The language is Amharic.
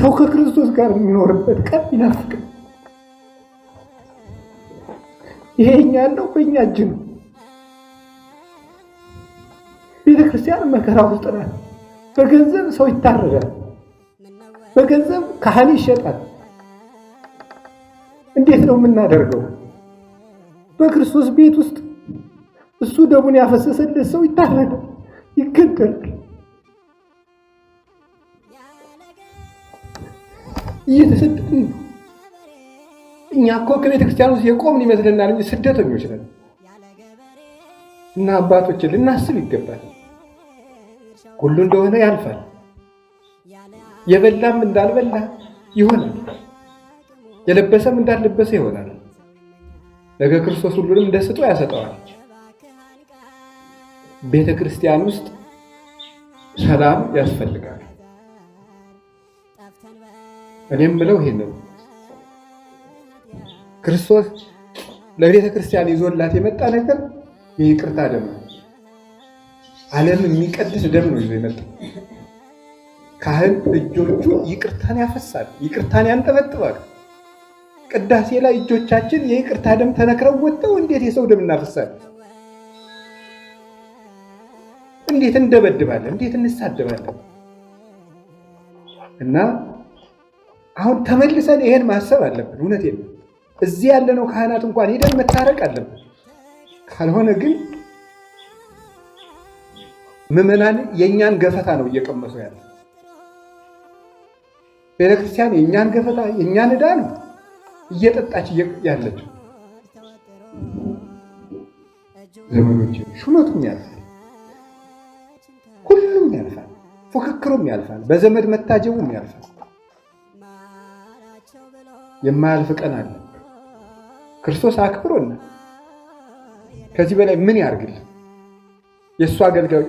ሰው ከክርስቶስ ጋር የሚኖርበት ቀን ይናፍቃል። ይሄ እኛ ያለው በእኛ እጅ ነው። ቤተክርስቲያን መከራ ውስጥ ናት። በገንዘብ ሰው ይታረዳል፣ በገንዘብ ካህን ይሸጣል። እንዴት ነው የምናደርገው? በክርስቶስ ቤት ውስጥ እሱ ደሙን ያፈሰሰለት ሰው ይታረዳል፣ ይገደላል። እየተሰደድን ነው። እኛ እኮ ከቤተ ክርስቲያን ውስጥ የቆምን ይመስለናል እንጂ ስደተኞች ነን። እና አባቶችን ልናስብ ይገባል። ሁሉ እንደሆነ ያልፋል። የበላም እንዳልበላ ይሆናል፣ የለበሰም እንዳልለበሰ ይሆናል። ነገ ክርስቶስ ሁሉንም እንደ ስጦ ያሰጠዋል። ቤተ ክርስቲያን ውስጥ ሰላም ያስፈልጋል። እኔም ብለው ይሄን ነው ክርስቶስ ለቤተ ክርስቲያን ይዞላት የመጣ ነገር የይቅርታ ደም ነው። ዓለም የሚቀድስ ደም ነው ይዞ የመጣ። ካህን እጆቹ ይቅርታን ያፈሳል፣ ይቅርታን ያንጠበጥባል። ቅዳሴ ላይ እጆቻችን የይቅርታ ደም ተነክረው ወጥተው እንዴት የሰው ደም እናፈሳለን? እንዴት እንደበድባለን? እንዴት እንሳደባለን? እና አሁን ተመልሰን ይሄን ማሰብ አለብን። እውነቴን ነው። እዚህ ያለነው ካህናት እንኳን ሄደን መታረቅ አለብን። ካልሆነ ግን ምዕመናን የእኛን ገፈታ ነው እየቀመሱ ያለ። ቤተክርስቲያን የእኛን ገፈታ የእኛን ዕዳ ነው እየጠጣች ያለችው። ዘመኖች ሹመቱም ያልፋል፣ ሁሉም ያልፋል፣ ፉክክሩም ያልፋል፣ በዘመድ መታጀቡም ያልፋል። የማያልፍ ቀን አለ። ክርስቶስ አክብሮና ከዚህ በላይ ምን ያርግልን? የእሱ አገልጋዮች